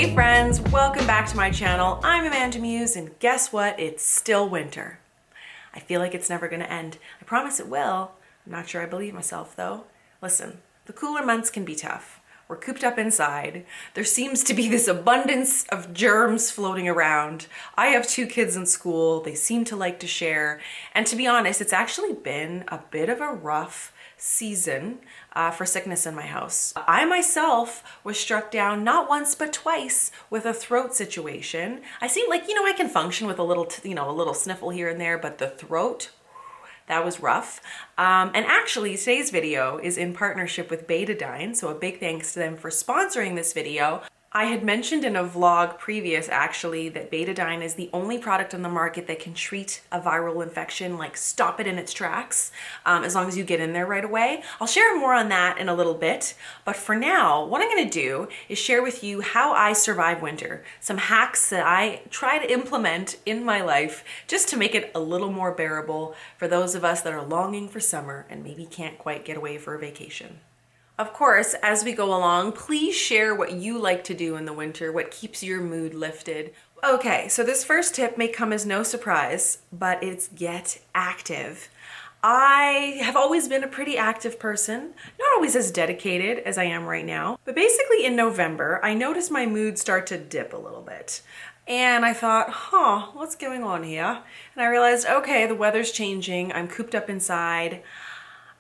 Hey friends, welcome back to my channel. I'm AmandaMuse, and guess what? It's still winter. I feel like it's never gonna end. I promise it will. I'm not sure I believe myself though. Listen, the cooler months can be tough. We're cooped up inside. There seems to be this abundance of germs floating around. I have 2 kids in school. They seem to like to share. And to be honest, it's actually been a bit of a rough season for sickness in my house. I myself was struck down not once but twice with a throat situation. I seem like, I can function with a little, a little sniffle here and there, but the throat, that was rough. And actually today's video is in partnership with Betadine, so a big thanks to them for sponsoring this video. I had mentioned in a vlog previous actually that Betadine is the only product on the market that can treat a viral infection, like stop it in its tracks, as long as you get in there right away. I'll share more on that in a little bit, but for now, what I'm gonna do is share with you how I survive winter, some hacks that I try to implement in my life just to make it a little more bearable for those of us that are longing for summer and maybe can't quite get away for a vacation. Of course, as we go along, please share what you like to do in the winter, what keeps your mood lifted. Okay, so this first tip may come as no surprise, but it's get active. I have always been a pretty active person, not always as dedicated as I am right now, but basically in November, I noticed my mood start to dip a little bit. And I thought, what's going on here? And I realized, okay, the weather's changing, I'm cooped up inside.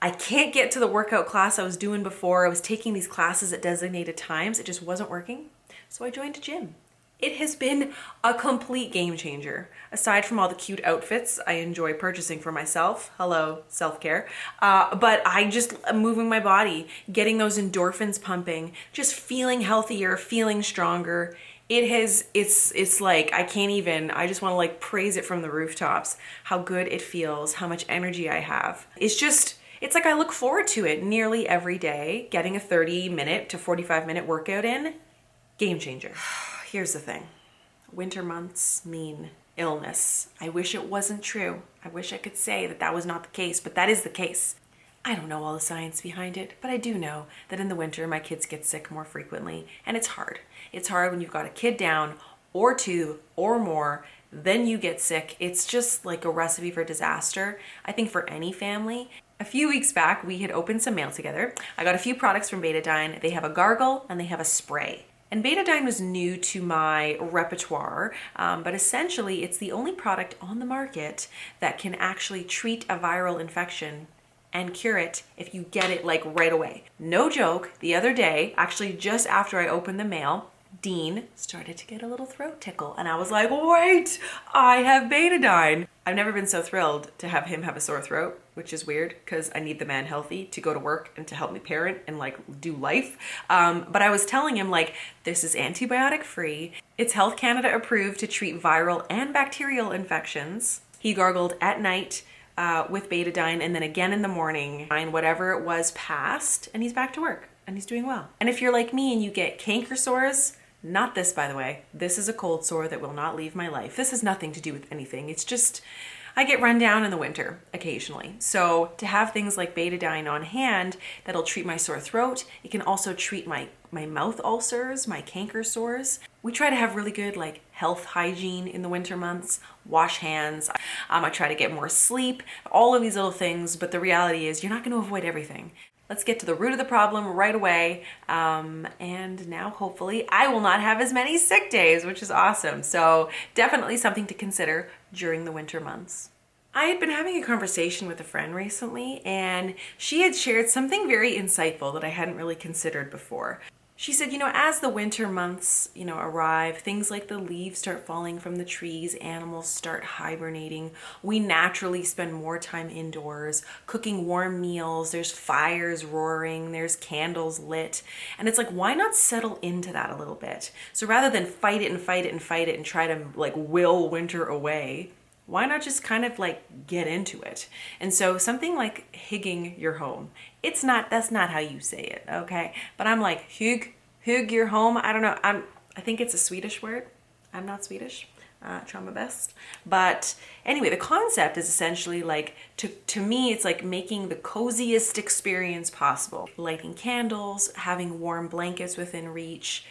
I can't get to the workout class I was doing before. I was taking these classes at designated times. It just wasn't working. So I joined a gym. It has been a complete game changer. Aside from all the cute outfits I enjoy purchasing for myself, hello, self-care, but I just moving my body, getting those endorphins pumping, just feeling healthier, feeling stronger. It's like, I just wanna praise it from the rooftops, how good it feels, how much energy I have. It's like I look forward to it nearly every day. Getting a 30-minute to 45-minute workout in, game changer. Here's the thing. Winter months mean illness. I wish it wasn't true. I wish I could say that that was not the case, but that is the case. I don't know all the science behind it, but I do know that in the winter my kids get sick more frequently, and it's hard. It's hard when you've got a kid down or 2 or more, then you get sick. It's just like a recipe for disaster, I think, for any family. A few weeks back, we had opened some mail together. I got a few products from Betadine. They have a gargle and they have a spray. And Betadine was new to my repertoire, but essentially it's the only product on the market that can actually treat a viral infection and cure it if you get it right away. No joke, the other day, actually just after I opened the mail, Dean started to get a little throat tickle, and I was like, wait, I have Betadine. I've never been so thrilled to have him have a sore throat, which is weird because I need the man healthy to go to work and to help me parent and do life. But I was telling him this is antibiotic free. It's Health Canada approved to treat viral and bacterial infections. He gargled at night with Betadine and then again in the morning, whatever it was passed, and he's back to work and he's doing well. And if you're like me and you get canker sores, not this, by the way. This is a cold sore that will not leave my life. This has nothing to do with anything. It's just, I get run down in the winter occasionally. So to have things like Betadine on hand that'll treat my sore throat, it can also treat my mouth ulcers, my canker sores. We try to have really good health hygiene in the winter months, wash hands. I try to get more sleep, all of these little things, but the reality is you're not gonna avoid everything. Let's get to the root of the problem right away. And now hopefully I will not have as many sick days, which is awesome. So definitely something to consider during the winter months. I had been having a conversation with a friend recently, and she had shared something very insightful that I hadn't really considered before. She said, as the winter months, arrive, things like the leaves start falling from the trees, animals start hibernating. We naturally spend more time indoors, cooking warm meals. There's fires roaring, there's candles lit. And it's why not settle into that a little bit? So rather than fight it and try to will winter away, why not just get into it? And so something like higging your home. That's not how you say it, okay? But I'm hug your home. I don't know. I think it's a Swedish word. I'm not Swedish. Try my best. But anyway, the concept is essentially to me, it's making the coziest experience possible. Lighting candles, having warm blankets within reach,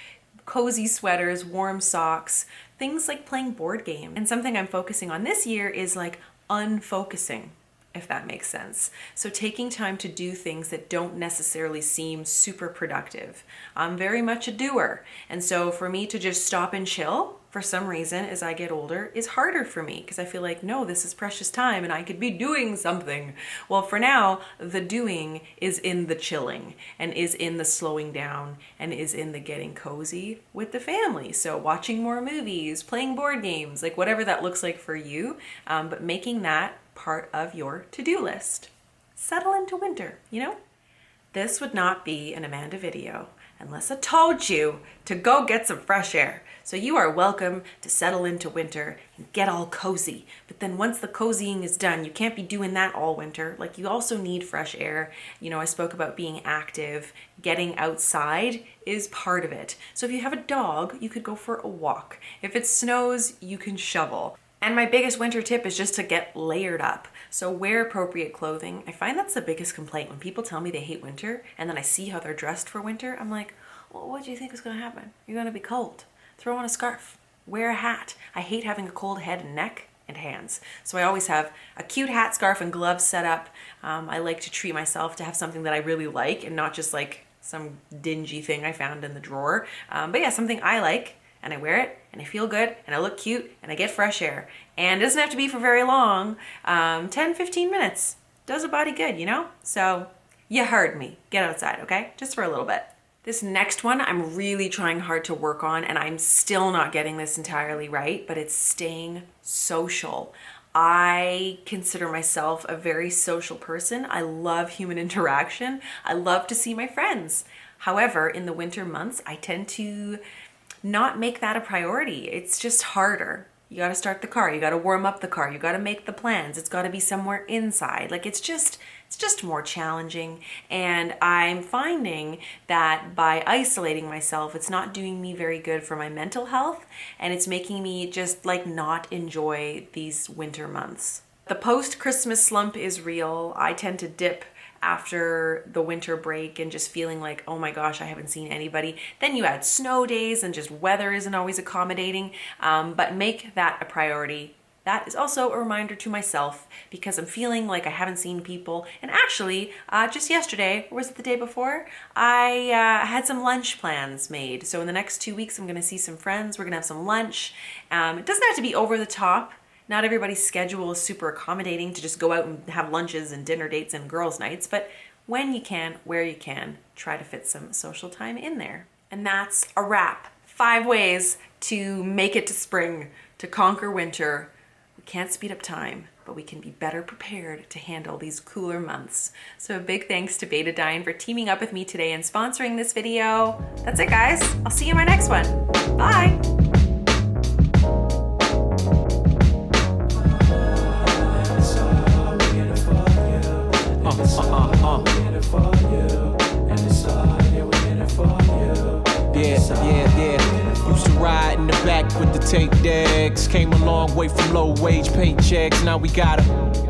cozy sweaters, warm socks, things like playing board games. And something I'm focusing on this year is like unfocusing, if that makes sense. So taking time to do things that don't necessarily seem super productive. I'm very much a doer. And so for me to just stop and chill, for some reason, as I get older, is harder for me because I feel like, no, this is precious time and I could be doing something. Well, for now, the doing is in the chilling and is in the slowing down and is in the getting cozy with the family. So watching more movies, playing board games, like whatever that looks like for you, but making that part of your to-do list. Settle into winter, you know? This would not be an Amanda video unless I told you to go get some fresh air. So you are welcome to settle into winter and get all cozy. But then once the cozying is done, you can't be doing that all winter. Like, you also need fresh air. You know, I spoke about being active. Getting outside is part of it. So if you have a dog, you could go for a walk. If it snows, you can shovel. And my biggest winter tip is just to get layered up. So wear appropriate clothing. I find that's the biggest complaint when people tell me they hate winter and then I see how they're dressed for winter. I'm like, well, what do you think is gonna happen? You're gonna be cold. Throw on a scarf, wear a hat. I hate having a cold head and neck and hands. So I always have a cute hat, scarf, and gloves set up. I like to treat myself to have something that I really like and not just like some dingy thing I found in the drawer. But yeah, something I like, and I wear it and I feel good and I look cute and I get fresh air. And it doesn't have to be for very long. 10-15 minutes does a body good, you know? So you heard me. Get outside, okay? Just for a little bit. This next one I'm really trying hard to work on, and I'm still not getting this entirely right, but it's staying social. I consider myself a very social person. I love human interaction. I love to see my friends. However, in the winter months, I tend to not make that a priority. It's just harder. You gotta start the car, you gotta warm up the car, you gotta make the plans, it's gotta be somewhere inside. Like, it's just more challenging. And I'm finding that by isolating myself, it's not doing me very good for my mental health, and it's making me just like not enjoy these winter months. The post-Christmas slump is real. I tend to dip after the winter break and just feeling like, oh my gosh, I haven't seen anybody. Then you add snow days and just weather isn't always accommodating, but make that a priority. That is also a reminder to myself because I'm feeling like I haven't seen people. And actually, just yesterday, or was it the day before, I had some lunch plans made. So in the next 2 weeks, I'm gonna see some friends. We're gonna have some lunch. It doesn't have to be over the top. Not everybody's schedule is super accommodating to just go out and have lunches and dinner dates and girls' nights, but when you can, where you can, try to fit some social time in there. And that's a wrap. 5 ways to make it to spring, to conquer winter. We can't speed up time, but we can be better prepared to handle these cooler months. So a big thanks to Betadine for teaming up with me today and sponsoring this video. That's it, guys. I'll see you in my next one. Bye. Yeah. Used to ride in the back with the tape decks. Came a long way from low wage paychecks. Now we got 'em.